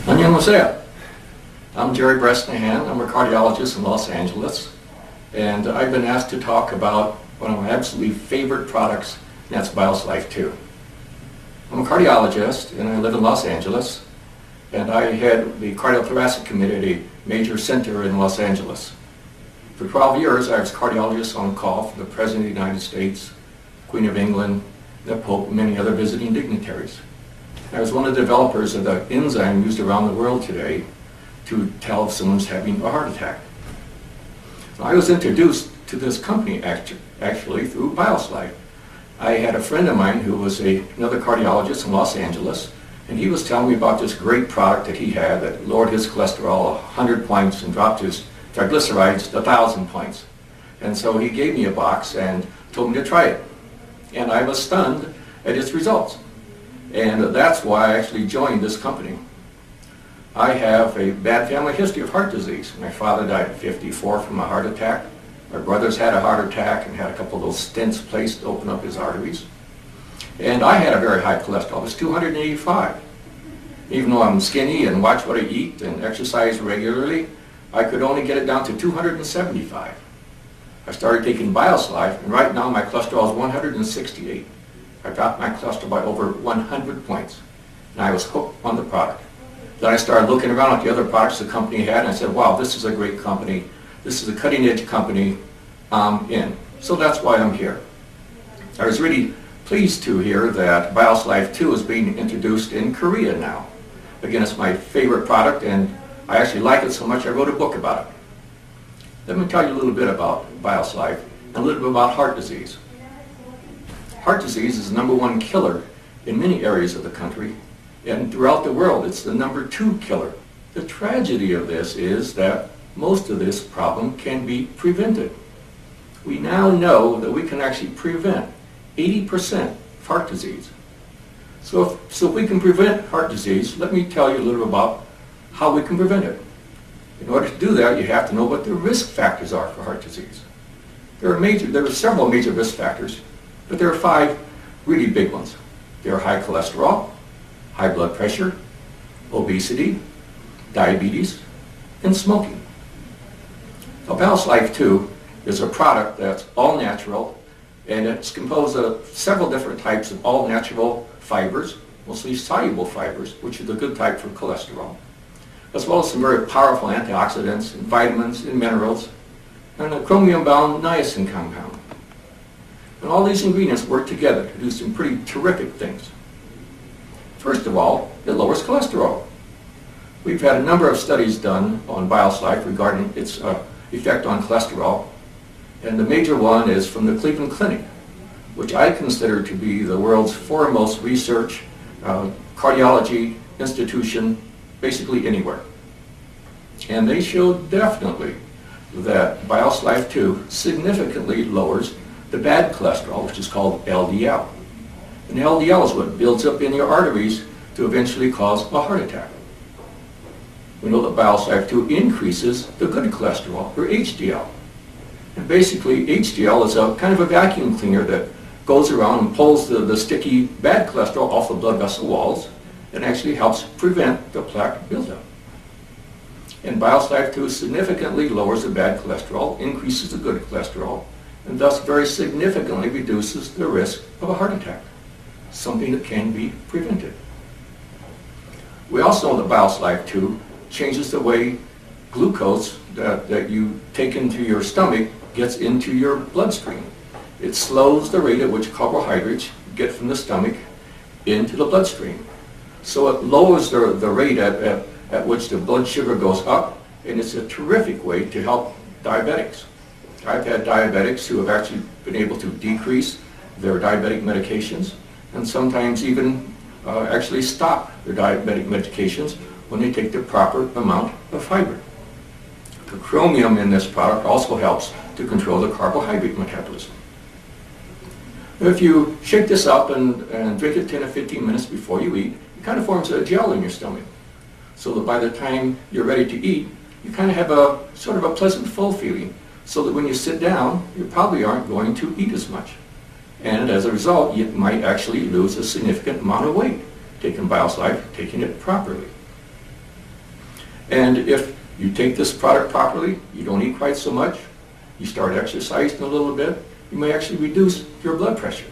안녕하세요. I'm Jerry Bresnahan. I'm a cardiologist in Los Angeles, and I've been asked to talk about one of my absolutely favorite products, and that's BIOS Life 2. I'm a cardiologist, and I live in Los Angeles, and I head the cardiothoracic committee at a major center in Los Angeles. For 12 years, I was cardiologist on call for the President of the United States, Queen of England, the Pope, and many other visiting dignitaries. I was one of the developers of the enzyme used around the world today to tell if someone's having a heart attack. So I was introduced to this company actually through BIOS Life. I had a friend of mine who was another cardiologist in Los Angeles, and he was telling me about this great product that he had that lowered his cholesterol 100 points and dropped his triglycerides 1,000 points. And so he gave me a box and told me to try it. And I was stunned at its results. And that's why I actually joined this company. I have a bad family history of heart disease. My father died at 54 from a heart attack. My brothers had a heart attack and had a couple of those stents placed to open up his arteries. And I had a very high cholesterol. It was 285. Even though I'm skinny and watch what I eat and exercise regularly, I could only get it down to 275. I started taking BIOS Life, and right now my cholesterol is 168. I dropped my cholesterol by over 100 points, and I was hooked on the product. Then I started looking around at the other products the company had, and I said, wow, this is a great company. This is a cutting-edge company. I'm in. So that's why I'm here. I was really pleased to hear that BIOS Life 2 is being introduced in Korea now. Again, it's my favorite product, and I actually like it so much I wrote a book about it. Let me tell you a little bit about BIOS Life and a little bit about heart disease. Heart disease is the #1 killer in many areas of the country, and throughout the world it's the #2 killer. The tragedy of this is that most of this problem can be prevented. We now know that we can actually prevent 80% of heart disease. So if we can prevent heart disease, let me tell you a little about how we can prevent it. In order to do that, you have to know what the risk factors are for heart disease. There are several major risk factors, but there are 5 really big ones. There are high cholesterol, high blood pressure, obesity, diabetes, and smoking. So BIOS Life 2 is a product that's all natural, and it's composed of several different types of all natural fibers, mostly soluble fibers, which are the good type for cholesterol, as well as some very powerful antioxidants and vitamins and minerals, and a chromium-bound niacin compound. And all these ingredients work together to do some pretty terrific things. First of all, it lowers cholesterol. We've had a number of studies done on BIOS Life regarding its effect on cholesterol, and the major one is from the Cleveland Clinic, which I consider to be the world's foremost research cardiology institution basically anywhere. And they showed definitely that BIOS Life 2 significantly lowers the bad cholesterol, which is called LDL. And LDL is what builds up in your arteries to eventually cause a heart attack. We know that BIOS Life 2 increases the good cholesterol, or HDL. And basically, HDL is a kind of a vacuum cleaner that goes around and pulls the sticky bad cholesterol off the blood vessel walls and actually helps prevent the plaque buildup. And BIOS Life 2 significantly lowers the bad cholesterol, increases the good cholesterol, and thus very significantly reduces the risk of a heart attack, something that can be prevented. We also know that BIOS Life 2 changes the way glucose that you take into your stomach gets into your bloodstream. It slows the rate at which carbohydrates get from the stomach into the bloodstream. So it lowers the rate at which the blood sugar goes up, and it's a terrific way to help diabetics. I've had diabetics who have actually been able to decrease their diabetic medications and sometimes even actually stop their diabetic medications when they take the proper amount of fiber. The chromium in this product also helps to control the carbohydrate metabolism. If you shake this up and drink it 10 or 15 minutes before you eat, it kind of forms a gel in your stomach, so that by the time you're ready to eat, you kind of have a sort of a pleasant full feeling, so that when you sit down, you probably aren't going to eat as much. And as a result, you might actually lose a significant amount of weight taking BIOS Life, taking it properly. And if you take this product properly, you don't eat quite so much, you start exercising a little bit, you may actually reduce your blood pressure.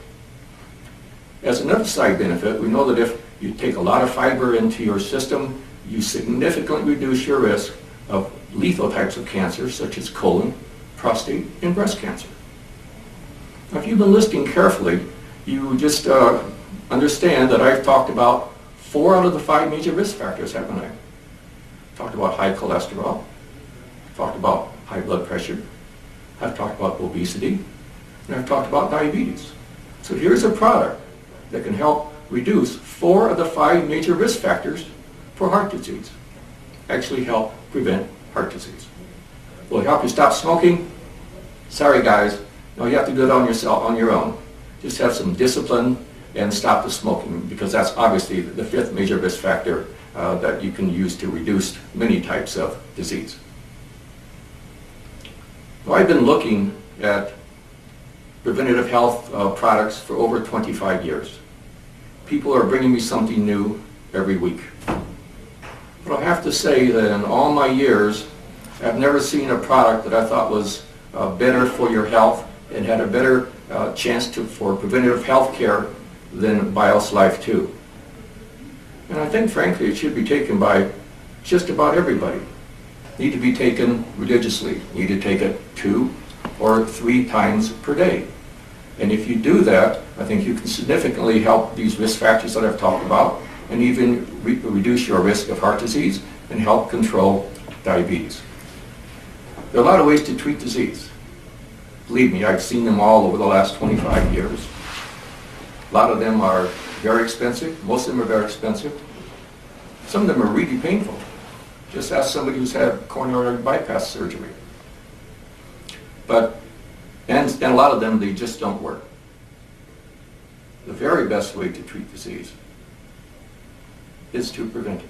As another side benefit, we know that if you take a lot of fiber into your system, you significantly reduce your risk of lethal types of cancer, such as colon, prostate, and breast cancer. Now, if you've been listening carefully, you just understand that I've talked about 4 out of the 5 major risk factors, haven't I? Talked about high cholesterol, talked about high blood pressure, I've talked about obesity, and I've talked about diabetes. So here's a product that can help reduce 4 of the 5 major risk factors for heart disease. Actually help prevent heart disease. Will it help you stop smoking? Sorry guys, no, you have to do it on your own. Just have some discipline and stop the smoking, because that's obviously the 5th major risk factor that you can use to reduce many types of disease. Well, I've been looking at preventative health products for over 25 years. People are bringing me something new every week. But I have to say that in all my years, I've never seen a product that I thought was better for your health and had a better chance for preventative health care than BIOS Life 2. And I think, frankly, it should be taken by just about everybody. Need to be taken religiously. Need to take it 2 or 3 times per day. And if you do that, I think you can significantly help these risk factors that I've talked about, and even reduce your risk of heart disease and help control diabetes. There are a lot of ways to treat disease. Believe me, I've seen them all over the last 25 years. A lot of them are very expensive. Most of them are very expensive. Some of them are really painful. Just ask somebody who's had coronary bypass surgery. And a lot of them, they just don't work. The very best way to treat disease is to prevent it.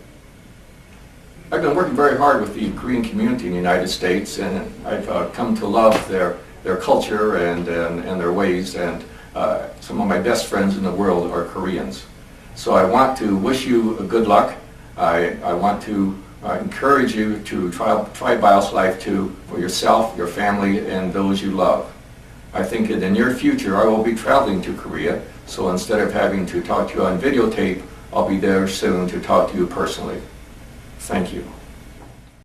I've been working very hard with the Korean community in the United States, and I've come to love their culture and their ways, and some of my best friends in the world are Koreans. So I want to wish you good luck. I want to encourage you to try BIOS Life 2 for yourself, your family, and those you love. I think in the near future I will be traveling to Korea, so instead of having to talk to you on videotape, I'll be there soon to talk to you personally. Thank you.